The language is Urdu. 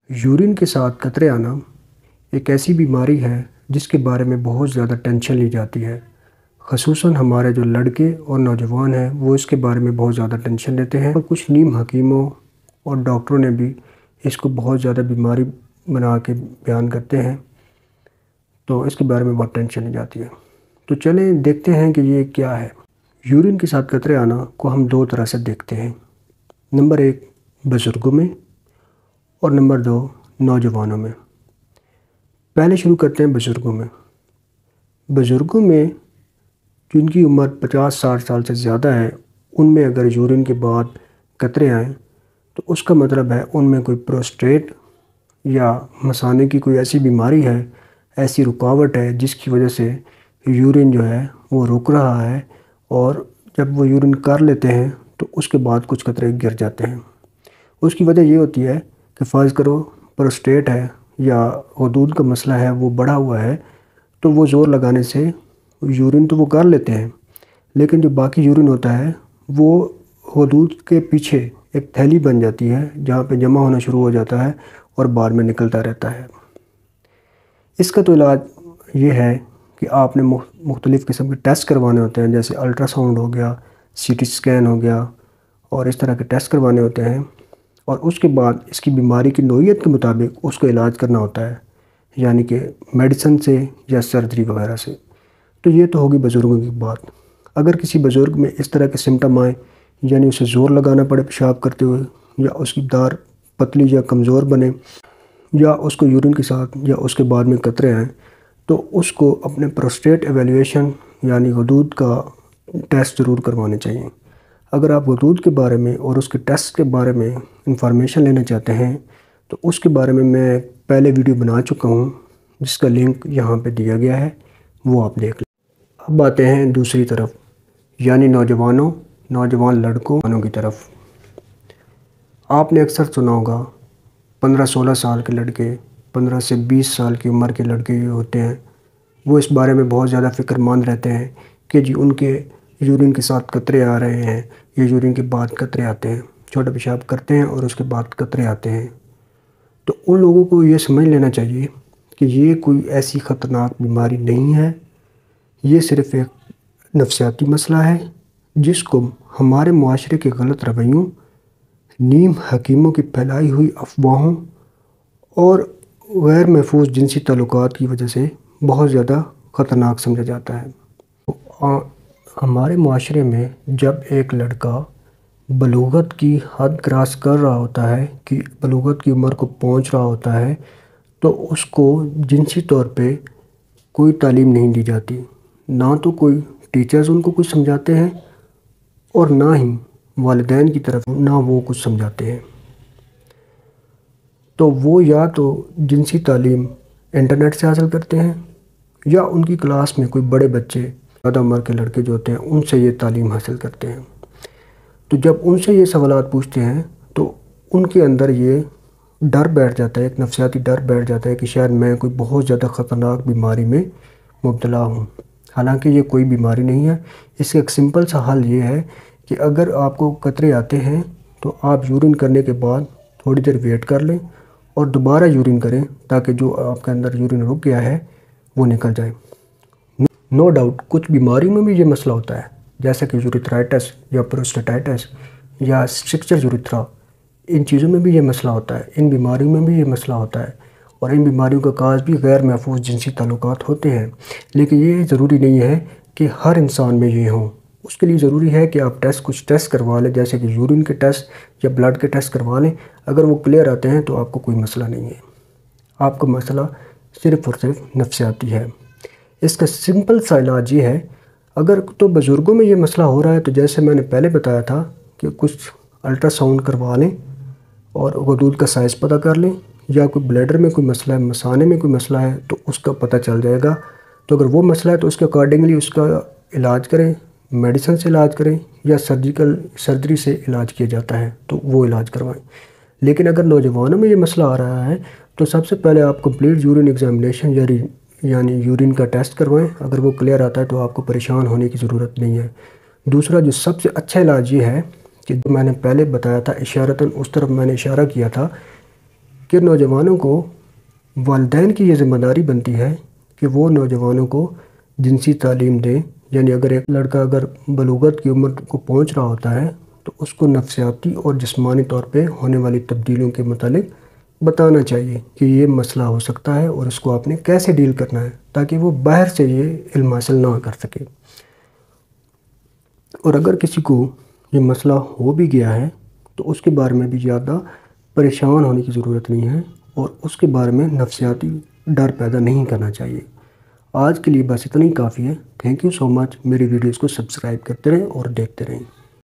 یورین کے ساتھ قطرے آنا ایک ایسی بیماری ہے جس کے بارے میں بہت زیادہ ٹینشن لی جاتی ہے۔ خصوصاً ہمارے جو لڑکے اور نوجوان ہیں وہ اس کے بارے میں بہت زیادہ ٹینشن لیتے ہیں، اور کچھ نیم حکیموں اور ڈاکٹروں نے بھی اس کو بہت زیادہ بیماری بنا کے بیان کرتے ہیں، تو اس کے بارے میں بہت ٹینشن لی جاتی ہے۔ تو چلیں دیکھتے ہیں کہ یہ کیا ہے۔ یورین کے ساتھ قطرے آنا کو ہم دو طرح سے دیکھتے ہیں۔ نمبر 1 بزرگوں میں اور نمبر 2 نوجوانوں میں۔ پہلے شروع کرتے ہیں بزرگوں میں۔ بزرگوں میں جن کی عمر 50-60 سال سے زیادہ ہے، ان میں اگر یورین کے بعد قطرے آئیں تو اس کا مطلب ہے ان میں کوئی پروسٹیٹ یا مثانے کی کوئی ایسی بیماری ہے، ایسی رکاوٹ ہے جس کی وجہ سے یورین جو ہے وہ رک رہا ہے، اور جب وہ یورین کر لیتے ہیں تو اس کے بعد کچھ قطرے گر جاتے ہیں۔ اس کی وجہ یہ ہوتی ہے کہ فرض کرو پروسٹیٹ ہے یا غدود کا مسئلہ ہے، وہ بڑھا ہوا ہے، تو وہ زور لگانے سے یورین تو وہ کر لیتے ہیں، لیکن جو باقی یورین ہوتا ہے وہ غدود کے پیچھے ایک تھیلی بن جاتی ہے جہاں پہ جمع ہونا شروع ہو جاتا ہے اور بعد میں نکلتا رہتا ہے۔ اس کا تو علاج یہ ہے کہ آپ نے مختلف قسم کے ٹیسٹ کروانے ہوتے ہیں، جیسے الٹرا ساؤنڈ ہو گیا، سی ٹی اسکین ہو گیا، اور اس طرح کے ٹیسٹ کروانے ہوتے ہیں، اور اس کے بعد اس کی بیماری کی نوعیت کے مطابق اس کو علاج کرنا ہوتا ہے، یعنی کہ میڈیسن سے یا سرجری وغیرہ سے۔ تو یہ تو ہوگی بزرگوں کی بات۔ اگر کسی بزرگ میں اس طرح کے سمٹم آئیں، یعنی اسے زور لگانا پڑے پیشاب کرتے ہوئے، یا اس کی دار پتلی یا کمزور بنے، یا اس کو یورین کے ساتھ یا اس کے بعد میں قطرے آئیں، تو اس کو اپنے پروسٹیٹ ایویلیویشن یعنی غدود کا ٹیسٹ ضرور کروانے چاہیے۔ اگر آپ غدود کے بارے میں اور اس کے ٹیسٹ کے بارے میں انفارمیشن لینا چاہتے ہیں تو اس کے بارے میں میں پہلے ویڈیو بنا چکا ہوں، جس کا لنک یہاں پہ دیا گیا ہے، وہ آپ دیکھ لیں۔ اب آتے ہیں دوسری طرف، یعنی نوجوان لڑکوں کی طرف۔ آپ نے اکثر سنا ہوگا 15-16 سال کے لڑکے، 15 سے 20 سال کی عمر کے لڑکے جو ہوتے ہیں، وہ اس بارے میں بہت زیادہ فکر مند رہتے ہیں کہ جی ان کے یورین کے ساتھ قطرے آ رہے ہیں یا یورین کے بعد قطرے آتے ہیں، چھوٹا پیشاب کرتے ہیں اور اس کے بعد قطرے آتے ہیں۔ تو ان لوگوں کو یہ سمجھ لینا چاہیے کہ یہ کوئی ایسی خطرناک بیماری نہیں ہے، یہ صرف ایک نفسیاتی مسئلہ ہے جس کو ہمارے معاشرے کے غلط رویوں، نیم حکیموں کی پھیلائی ہوئی افواہوں اور غیر محفوظ جنسی تعلقات کی وجہ سے بہت زیادہ خطرناک سمجھا جاتا ہے۔ ہمارے معاشرے میں جب ایک لڑکا بلوغت کی حد کراس کر رہا ہوتا ہے، کہ بلوغت کی عمر کو پہنچ رہا ہوتا ہے، تو اس کو جنسی طور پہ کوئی تعلیم نہیں دی جاتی، نہ تو کوئی ٹیچرز ان کو کچھ سمجھاتے ہیں اور نہ ہی والدین کی طرف نہ وہ کچھ سمجھاتے ہیں۔ تو وہ یا تو جنسی تعلیم انٹرنیٹ سے حاصل کرتے ہیں، یا ان کی کلاس میں کوئی بڑے بچے، زیادہ عمر کے لڑکے جو ہوتے ہیں، ان سے یہ تعلیم حاصل کرتے ہیں۔ تو جب ان سے یہ سوالات پوچھتے ہیں تو ان کے اندر یہ ڈر بیٹھ جاتا ہے، ایک نفسیاتی ڈر بیٹھ جاتا ہے کہ شاید میں کوئی بہت زیادہ خطرناک بیماری میں مبتلا ہوں، حالانکہ یہ کوئی بیماری نہیں ہے۔ اس کا ایک سمپل سا حل یہ ہے کہ اگر آپ کو قطرے آتے ہیں تو آپ یورین کرنے کے بعد تھوڑی دیر ویٹ کر لیں اور دوبارہ یورین کریں، تاکہ جو آپ کے اندر یورین رک گیا ہے وہ نکل جائے۔ نو ڈاؤٹ کچھ بیماریوں میں بھی یہ مسئلہ ہوتا ہے، جیسا کہ یوریتھرائٹس یا پروسٹیٹائٹس یا اسٹرکچر یوریتھرا، ان چیزوں میں بھی یہ مسئلہ ہوتا ہے، ان بیماریوں میں بھی یہ مسئلہ ہوتا ہے، اور ان بیماریوں کا کاز بھی غیر محفوظ جنسی تعلقات ہوتے ہیں۔ لیکن یہ ضروری نہیں ہے کہ ہر انسان میں یہ ہوں، اس کے لیے ضروری ہے کہ آپ کچھ ٹیسٹ کروا لیں، جیسے کہ یورین کے ٹیسٹ یا بلڈ کے ٹیسٹ کروا لیں۔ اگر وہ کلیئر آتے ہیں تو آپ کو کوئی مسئلہ نہیں ہے، آپ کا مسئلہ صرف اور صرف نفسیاتی ہے۔ اس کا سمپل سا علاج یہ ہے، اگر تو بزرگوں میں یہ مسئلہ ہو رہا ہے تو جیسے میں نے پہلے بتایا تھا کہ کچھ الٹرا ساؤنڈ کروا لیں اور غدود کا سائز پتہ کر لیں، یا کوئی بلیڈر میں کوئی مسئلہ ہے، مثانے میں کوئی مسئلہ ہے تو اس کا پتہ چل جائے گا۔ تو اگر وہ مسئلہ ہے تو اس کے اکارڈنگلی اس کا علاج کریں، میڈیسن سے علاج کریں یا سرجری سے علاج کیا جاتا ہے تو وہ علاج کروائیں۔ لیکن اگر نوجوانوں میں یہ مسئلہ آ رہا ہے تو سب سے پہلے آپ کمپلیٹ یورین ایگزامینیشن یعنی یورین کا ٹیسٹ کروائیں۔ اگر وہ کلیئر آتا ہے تو آپ کو پریشان ہونے کی ضرورت نہیں ہے۔ دوسرا جو سب سے اچھا علاج یہ ہے کہ جو میں نے پہلے بتایا تھا اشارتاً، اس طرف میں نے اشارہ کیا تھا کہ نوجوانوں کو والدین کی یہ ذمہ داری بنتی ہے کہ وہ نوجوانوں کو جنسی تعلیم دیں، یعنی اگر ایک لڑکا بلوغت کی عمر کو پہنچ رہا ہوتا ہے تو اس کو نفسیاتی اور جسمانی طور پہ ہونے والی تبدیلیوں کے متعلق بتانا چاہیے کہ یہ مسئلہ ہو سکتا ہے اور اس کو آپ نے کیسے ڈیل کرنا ہے، تاکہ وہ باہر سے یہ علم حاصل نہ کر سکے۔ اور اگر کسی کو یہ مسئلہ ہو بھی گیا ہے تو اس کے بارے میں بھی زیادہ پریشان ہونے کی ضرورت نہیں ہے اور اس کے بارے میں نفسیاتی ڈر پیدا نہیں کرنا چاہیے۔ آج کے لیے بس اتنا ہی کافی ہے۔ تھینک یو سو مچ۔ میری ویڈیوز کو سبسکرائب کرتے رہیں اور دیکھتے رہیں۔